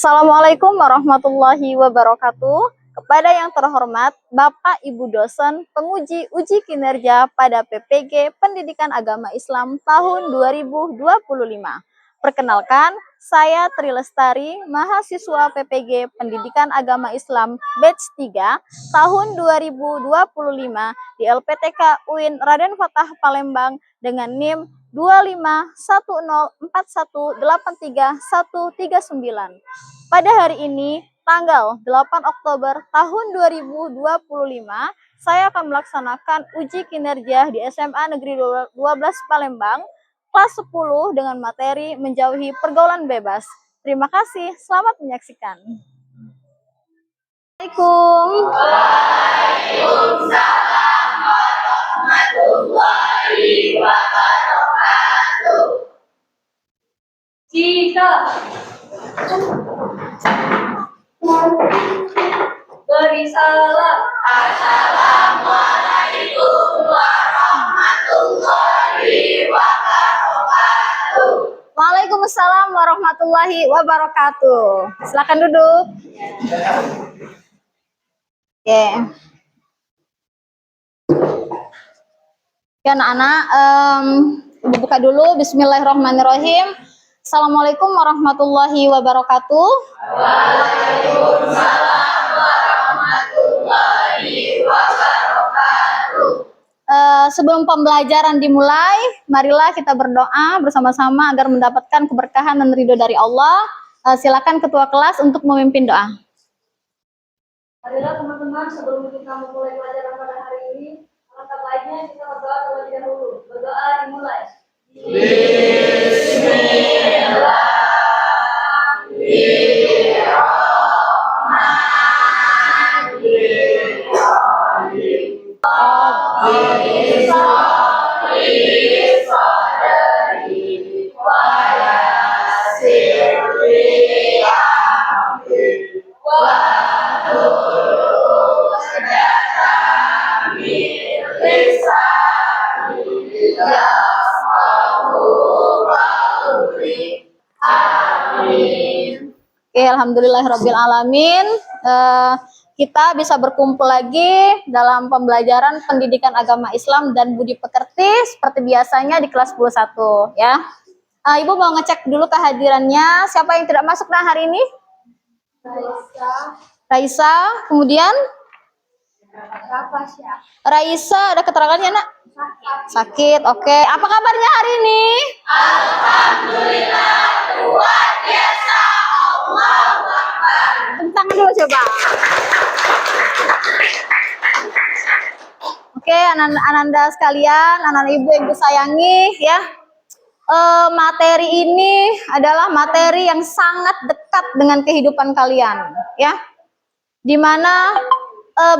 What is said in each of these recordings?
Assalamualaikum warahmatullahi wabarakatuh. Kepada yang terhormat Bapak Ibu dosen penguji uji kinerja pada PPG Pendidikan Agama Islam tahun 2025. Perkenalkan, saya Tri Lestari, mahasiswa PPG Pendidikan Agama Islam batch 3 tahun 2025 di LPTK UIN Raden Fatah Palembang dengan NIM 2510418339. Pada hari ini, tanggal 8 Oktober tahun 2025, saya akan melaksanakan uji kinerja di SMA Negeri 12 Palembang, kelas 10 dengan materi menjauhi pergaulan bebas. Terima kasih, selamat menyaksikan. Assalamualaikum. Waalaikumsalam warahmatullahi wabarakatuh. Jika beri salam. Assalamualaikum warahmatullahi wabarakatuh. Waalaikumsalam warahmatullahi wabarakatuh. Silakan duduk. Oke. Oke anak-anak, Ibu buka dulu. Bismillahirrahmanirrahim. Assalamualaikum warahmatullahi wabarakatuh. Waalaikumsalam warahmatullahi wabarakatuh. Sebelum pembelajaran dimulai, marilah kita berdoa bersama-sama agar mendapatkan keberkahan dan ridho dari Allah. Silakan ketua kelas untuk memimpin doa. Marilah teman-teman, sebelum kita memulai pelajaran pada hari ini, alangkah baiknya kita berdoa terlebih dahulu. Berdoa dimulai. Oke, alhamdulillahirabbil alamin. Kita bisa berkumpul lagi dalam pembelajaran pendidikan agama Islam dan budi pekerti seperti biasanya di kelas 21 ya. Ibu mau ngecek dulu kehadirannya. Siapa yang tidak masuk hari ini? Raisa, kemudian Raisa, ada keterangannya nak? Sakit, oke. Apa kabarnya hari ini? Alhamdulillah, luar biasa. Allahu Akbar. Tepuk tangan dulu coba. Oke, anak-anak sekalian, anak-anak ibu yang disayangi ya. Materi ini adalah materi yang sangat dekat dengan kehidupan kalian ya. Dimana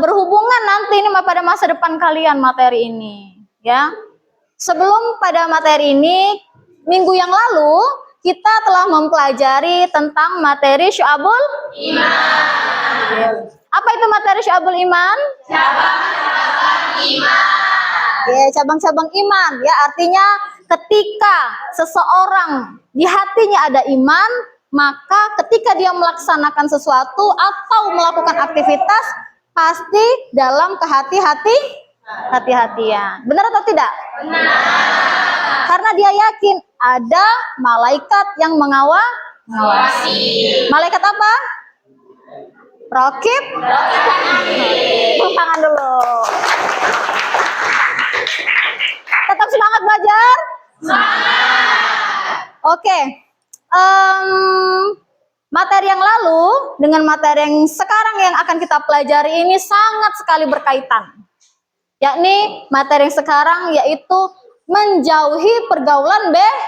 berhubungan nanti ini pada masa depan kalian materi ini ya. Sebelum pada materi ini, minggu yang lalu kita telah mempelajari tentang materi Syu'abul Iman. Apa itu materi Syu'abul Iman? Cabang-cabang iman. Ya, cabang-cabang iman ya, artinya ketika seseorang di hatinya ada iman, maka ketika dia melaksanakan sesuatu atau melakukan aktivitas pasti dalam kehati-hatian. Benar atau tidak? Benar. Karena dia yakin ada malaikat yang mengawasi. Malaikat apa? Raqib. Tepuk tangan dulu. Tetap semangat belajar? Semangat. Oke. Materi yang lalu dengan materi yang sekarang yang akan kita pelajari ini sangat sekali berkaitan. Yakni materi yang sekarang yaitu menjauhi pergaulan bebas.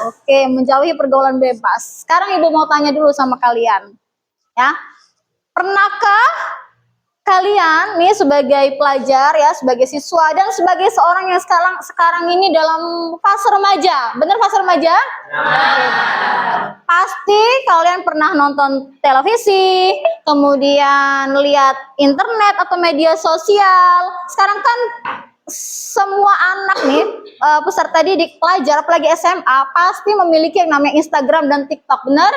Oke, menjauhi pergaulan bebas. Sekarang ibu mau tanya dulu sama kalian. Ya. Pernahkah kalian nih sebagai pelajar ya, sebagai siswa dan sebagai seorang yang sekarang ini dalam fase remaja, benar fase remaja? Pasti kalian pernah nonton televisi, kemudian lihat internet atau media sosial. Sekarang kan semua anak nih peserta didik pelajar apalagi SMA pasti memiliki yang namanya Instagram dan TikTok, benar?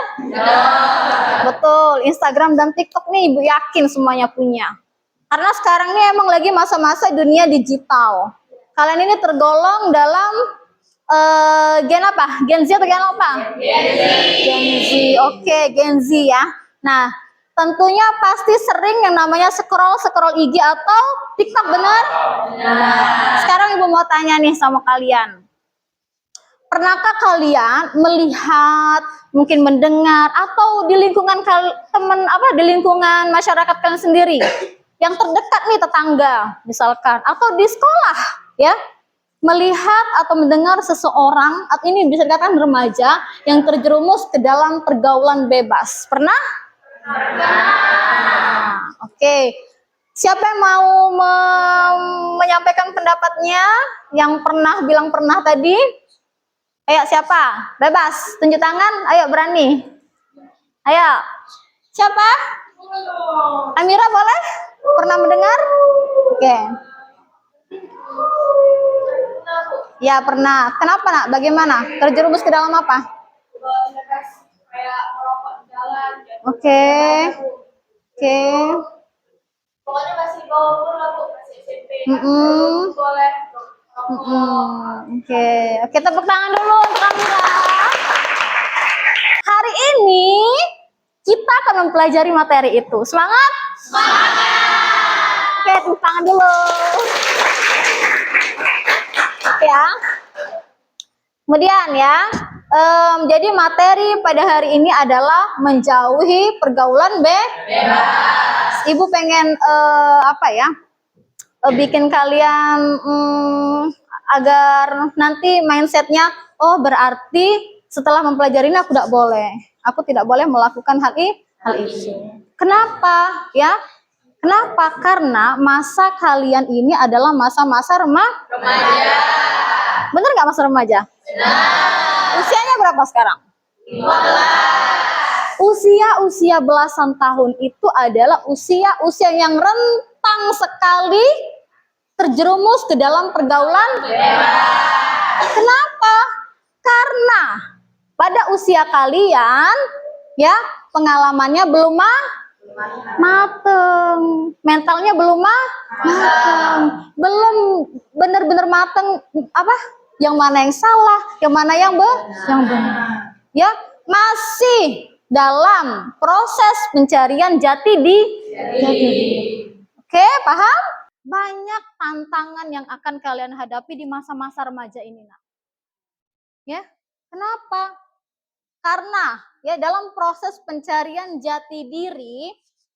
Betul, Instagram dan TikTok nih Ibu yakin semuanya punya. Karena sekarang ini emang lagi masa-masa dunia digital. Kalian ini tergolong dalam gen apa? Gen Z atau gen apa? Gen Z. Oke, Gen Z ya. Nah, tentunya pasti sering yang namanya scroll IG atau TikTok, benar? Sekarang Ibu mau tanya nih sama kalian. Pernahkah kalian melihat, mungkin mendengar atau di lingkungan di lingkungan masyarakat kalian sendiri yang terdekat nih tetangga misalkan atau di sekolah ya, melihat atau mendengar seseorang atau ini bisa dikatakan remaja yang terjerumus ke dalam pergaulan bebas? Pernah? Oke. Siapa yang mau menyampaikan pendapatnya? Yang pernah bilang pernah tadi? Ayo siapa? Bebas, tunjuk tangan, ayo berani. Ayo. Siapa? Amira boleh? Pernah mendengar? Oke. Ya pernah. Kenapa nak? Bagaimana? Terjerumus ke dalam apa? Kayak merokok di jalan. Oke. Oke. Pokoknya masih bawa umur lah Bu, masih SMP. Boleh. Oke. Oke, tepuk tangan dulu untuk Amira. Hari ini kita akan mempelajari materi itu. Semangat? Semangat. Oke, tepuk tangan dulu. Ya. Kemudian ya, jadi materi pada hari ini adalah menjauhi pergaulan bebas. Ibu pengen bikin kalian agar nanti mindsetnya, oh berarti setelah mempelajari ini aku tidak boleh melakukan hal itu. Kenapa ya? Kenapa? Karena masa kalian ini adalah masa-masa remaja. Bener nggak masa remaja? Benar. Usianya berapa sekarang? 15. Usia belasan tahun itu adalah usia yang rentang sekali terjerumus ke dalam pergaulan bebas. Kenapa? Karena pada usia kalian ya pengalamannya belum mateng, mentalnya belum mateng, belum benar-benar mateng yang mana yang salah, yang mana yang benar. Ya, masih dalam proses pencarian jati diri. Oke, paham? Banyak tantangan yang akan kalian hadapi di masa-masa remaja ini, nak. Ya, kenapa? Karena ya dalam proses pencarian jati diri,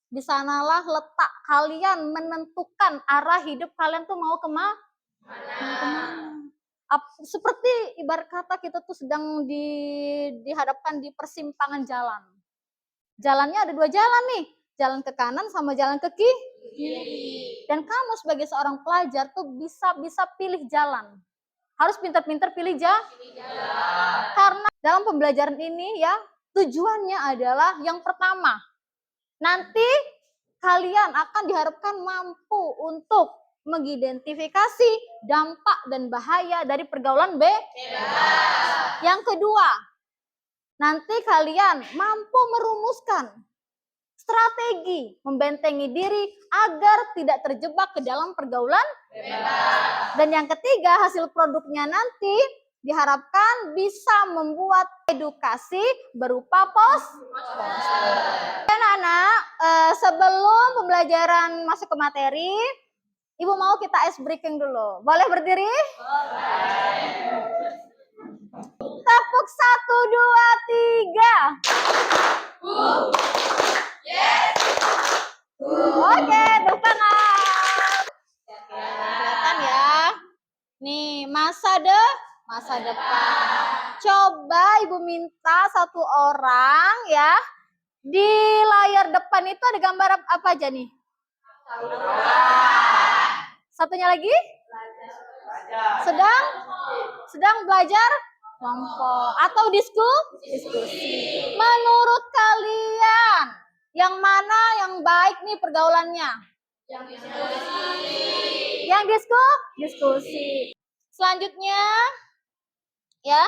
di sanalah letak kalian menentukan arah hidup kalian tuh mau kemana. Seperti ibarat kata kita tuh sedang dihadapkan di persimpangan jalan. Jalannya ada 2 jalan nih, jalan ke kanan sama jalan ke kiri. Dan kamu sebagai seorang pelajar tuh bisa pilih jalan. Harus pintar-pintar pilih jalan. Karena dalam pembelajaran ini ya, tujuannya adalah yang pertama, nanti kalian akan diharapkan mampu untuk mengidentifikasi dampak dan bahaya dari pergaulan bebas. Yang kedua, nanti kalian mampu merumuskan strategi membentengi diri agar tidak terjebak ke dalam pergaulan bebas. Dan yang ketiga, hasil produknya nanti diharapkan bisa membuat edukasi berupa anak-anak. Sebelum pembelajaran masuk ke materi, Ibu mau kita ice breaking dulu. Boleh berdiri? Boleh. Tepuk 1, 2, 3. Yes. Oke, tepuk tangan. Kelihatan ya. Nih, masa depan. Coba Ibu minta satu orang ya. Di layar depan itu ada gambar apa aja nih? Satunya lagi? Sedang belajar kelompok atau diskusi. Menurut kalian, yang mana yang baik nih pergaulannya? Yang diskusi. Yang diskusi. Selanjutnya ya,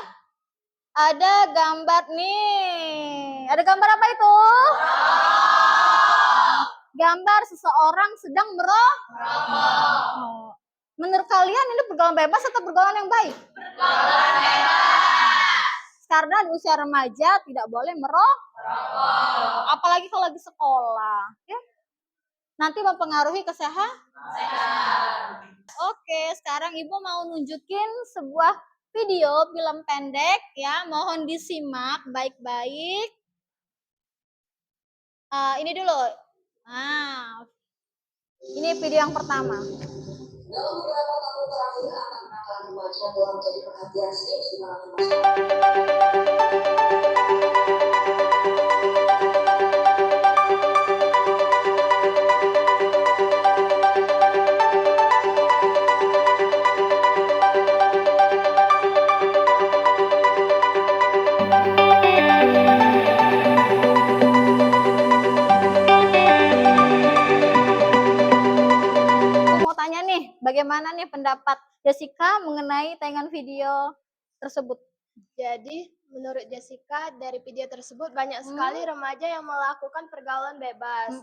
ada gambar nih. Ada gambar apa itu? Gambar seseorang sedang merokok. Menurut kalian ini pergaulan bebas atau pergaulan yang baik? Pergaulan bebas. Karena di usia remaja tidak boleh merokok. Apalagi kalau lagi sekolah, ya. Nanti mempengaruhi kesehatan. Oke, sekarang Ibu mau nunjukin sebuah video film pendek ya. Mohon disimak baik-baik. Ini dulu. Nah, ini video yang pertama. Dalam beberapa tahun terakhir, anak-anak remaja telah menjadi perhatian serius di kalangan masyarakat. Mau tanya nih, bagaimana nih pendapat Jessica mengenai tayangan video tersebut? Jadi, menurut Jessica, dari video tersebut banyak sekali remaja yang melakukan pergaulan bebas.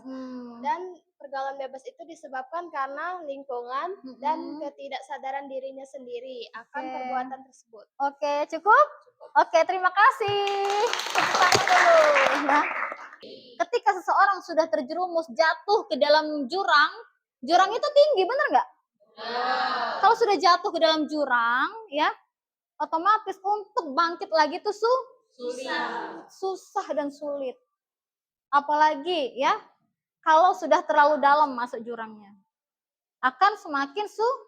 Dan pergaulan bebas itu disebabkan karena lingkungan dan ketidaksadaran dirinya sendiri akan perbuatan tersebut. Oke, cukup? Oke, terima kasih. Tepuk tangan dulu. Ya. Ketika seseorang sudah terjerumus jatuh ke dalam jurang, jurang itu tinggi, benar nggak? Kalau sudah jatuh ke dalam jurang, ya, otomatis untuk bangkit lagi itu susah dan sulit. Apalagi ya, kalau sudah terlalu dalam masuk jurangnya, akan semakin sulit.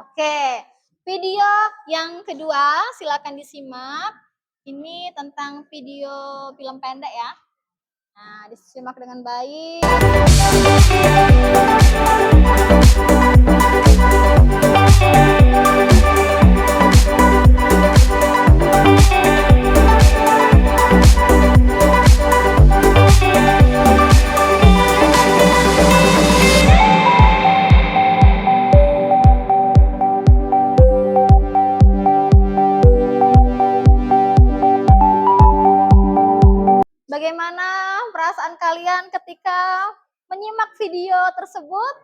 Oke, video yang kedua silakan disimak. Ini tentang video film pendek ya. Nah, disimak dengan baik. Bagaimana perasaan kalian ketika menyimak video tersebut?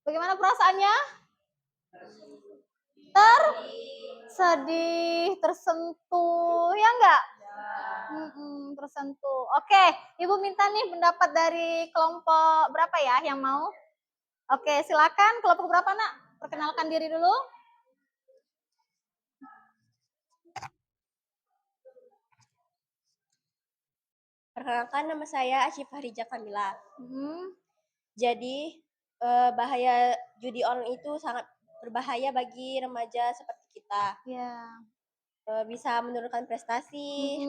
Bagaimana perasaannya? Sedih, tersentuh, ya enggak? Tersentuh. Oke, Ibu minta nih pendapat dari kelompok berapa ya yang mau? Oke, silakan. Kelompok berapa, Nak? Perkenalkan diri dulu. Perkenalkan, nama saya Asyifa Rija Kamila. Jadi, bahaya judi online itu sangat berbahaya bagi remaja seperti kita. Ya. Bisa menurunkan prestasi,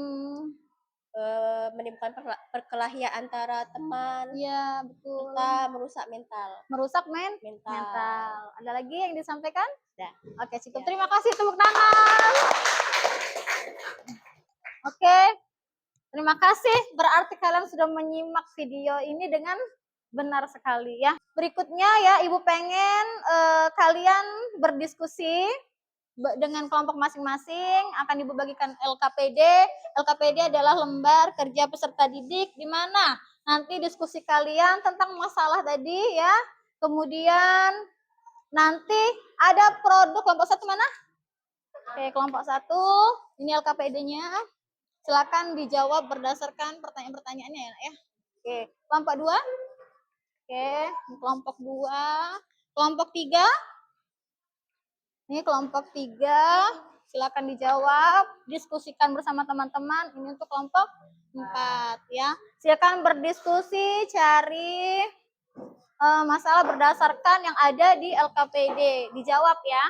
menimbulkan perkelahian antara teman. Iya, betul. Serta merusak mental. Merusak mental. Ada lagi yang disampaikan? Sudah. Oke, cukup. Ya. Terima kasih, tepuk tangan. Oke. Terima kasih. Berarti kalian sudah menyimak video ini dengan benar sekali ya. Berikutnya ya, Ibu pengen kalian berdiskusi dengan kelompok masing-masing. Akan Ibu bagikan LKPD. LKPD adalah lembar kerja peserta didik, di mana nanti diskusi kalian tentang masalah tadi ya. Kemudian nanti ada produk kelompok satu mana? Oke, kelompok satu. Ini LKPD-nya. Silakan dijawab berdasarkan pertanyaan-pertanyaannya ya. Oke, kelompok 2. Oke, kelompok 2. Kelompok 3. Ini kelompok 3. Silakan dijawab, diskusikan bersama teman-teman. Ini untuk kelompok 4 ya. Silakan berdiskusi, cari masalah berdasarkan yang ada di LKPD. Dijawab ya.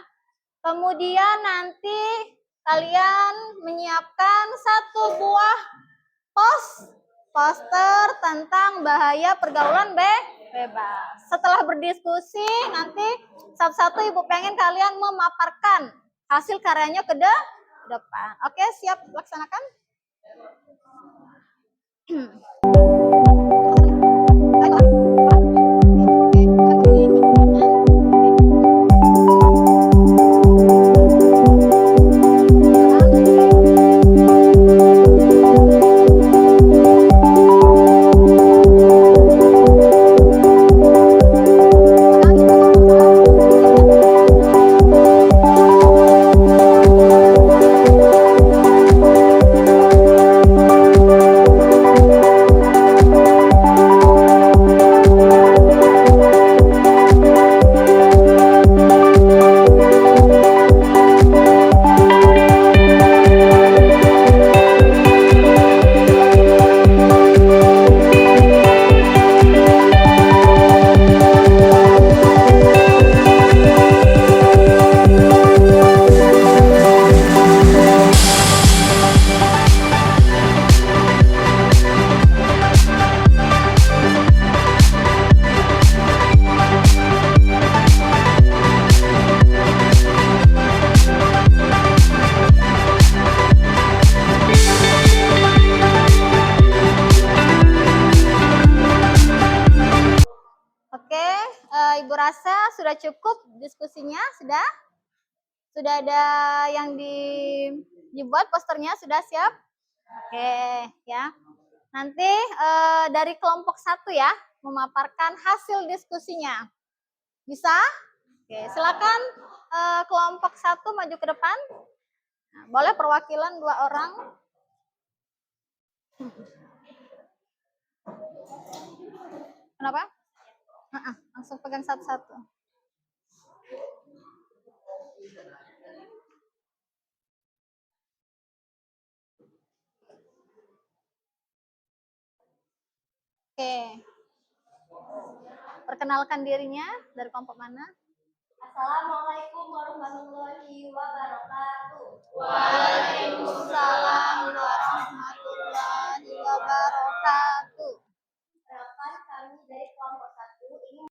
Kemudian nanti kalian menyiapkan satu buah poster tentang bahaya pergaulan bebas. Setelah berdiskusi, nanti satu-satu Ibu pengen kalian memaparkan hasil karyanya ke depan. Oke, siap laksanakan? kira cukup diskusinya? Sudah? Sudah ada yang dibuat posternya? Sudah siap? Oke, ya. Nanti dari kelompok 1 ya, memaparkan hasil diskusinya. Bisa? Oke, silakan kelompok 1 maju ke depan. Nah, boleh perwakilan 2 orang. Kenapa? Langsung pegang satu-satu. Oke. Perkenalkan dirinya, dari kelompok mana? Assalamualaikum warahmatullahi wabarakatuh. Waalaikumsalam warahmatullahi wabarakatuh. Perkenalkan kami dari kelompok 1 ini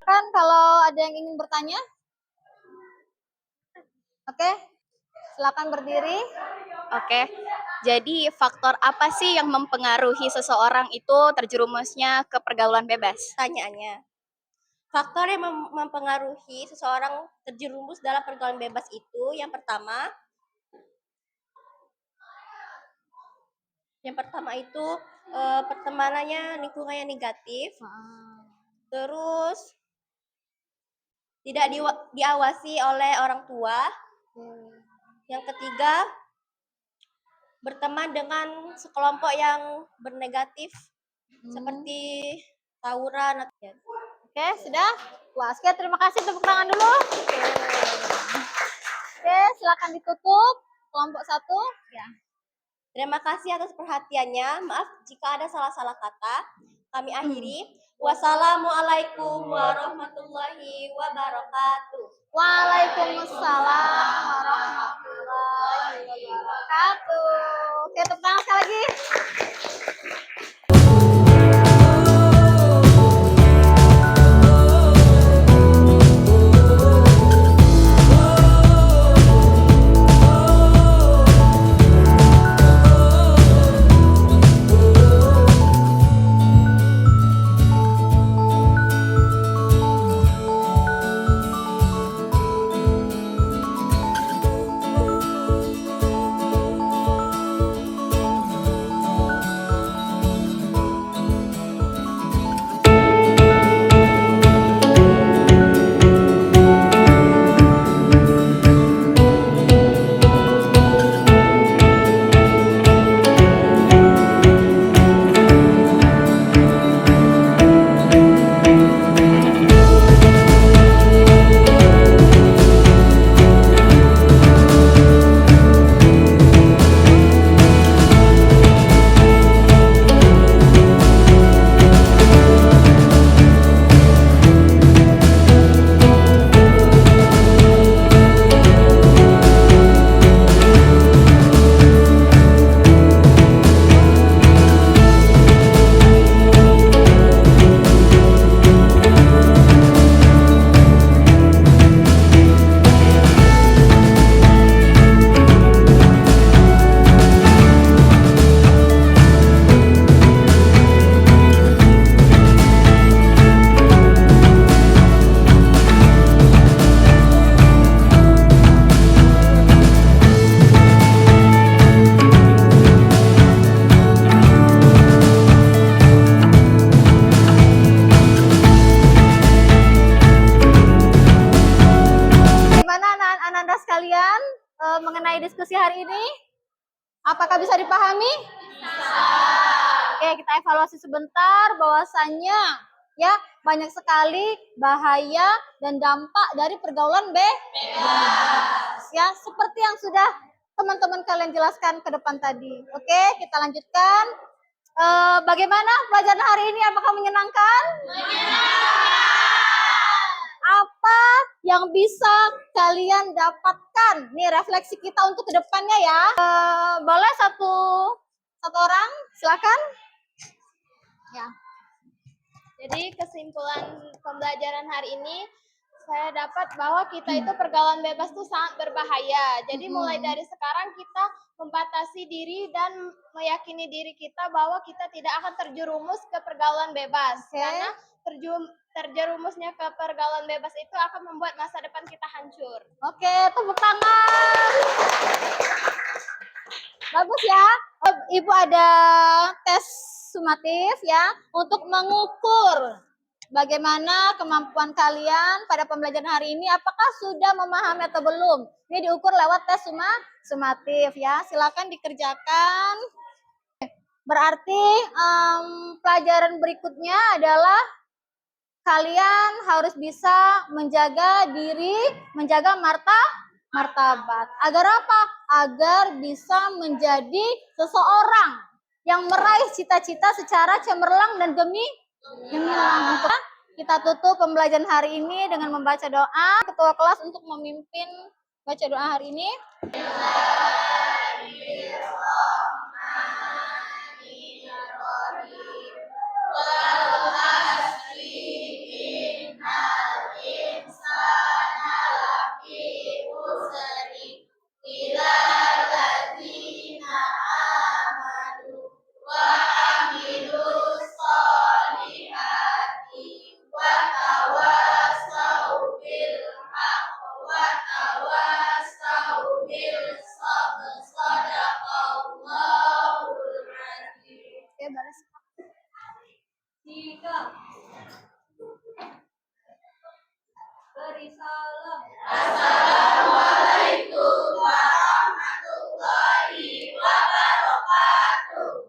kan kalau ada yang ingin bertanya. Oke. Silakan berdiri. Oke, jadi faktor apa sih yang mempengaruhi seseorang itu terjerumusnya ke pergaulan bebas? pertanyaannya. Faktor yang mempengaruhi seseorang terjerumus dalam pergaulan bebas itu yang pertama itu pertemanannya lingkungan yang negatif. Terus tidak diawasi oleh orang tua. Yang ketiga, berteman dengan sekelompok yang bernegatif seperti tawuran. Oke, sudah? Wah, oke, terima kasih, tepuk tangan dulu. Oke, silakan ditutup. Kelompok 1. Ya. Terima kasih atas perhatiannya. Maaf jika ada salah-salah kata. Kami akhiri. Wassalamualaikum warahmatullahi wabarakatuh. Waalaikumsalam warahmatullahi wabarakatuh. Oke, tepuk tangan sekali lagi. mengenai diskusi hari ini? Apakah bisa dipahami? Oke, kita evaluasi sebentar bahwasannya ya banyak sekali bahaya dan dampak dari pergaulan bebas. Ya, seperti yang sudah teman-teman kalian jelaskan ke depan tadi. Oke, kita lanjutkan. Bagaimana pelajaran hari ini? Apakah menyenangkan? Apa yang bisa kalian dapatkan? Nih refleksi kita untuk kedepannya ya. Boleh satu orang, silakan. Ya. Jadi kesimpulan pembelajaran hari ini saya dapat bahwa kita itu pergaulan bebas itu sangat berbahaya. Jadi mulai dari sekarang kita membatasi diri dan meyakini diri kita bahwa kita tidak akan terjerumus ke pergaulan bebas. Karena terjerumusnya ke pergaulan bebas itu akan membuat masa depan kita hancur. Oke, tepuk tangan. Bagus ya. Ibu ada tes sumatif ya untuk mengukur bagaimana kemampuan kalian pada pembelajaran hari ini. Apakah sudah memahami atau belum? Ini diukur lewat tes sumatif ya. Silakan dikerjakan. Berarti pelajaran berikutnya adalah kalian harus bisa menjaga diri, menjaga martabat. Agar apa? Agar bisa menjadi seseorang yang meraih cita-cita secara cemerlang dan gemilang. Kita tutup pembelajaran hari ini dengan membaca doa. Ketua kelas untuk memimpin baca doa hari ini. Oke, balas. Jika beri salam.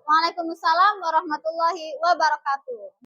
Waalaikumsalam warahmatullahi wabarakatuh.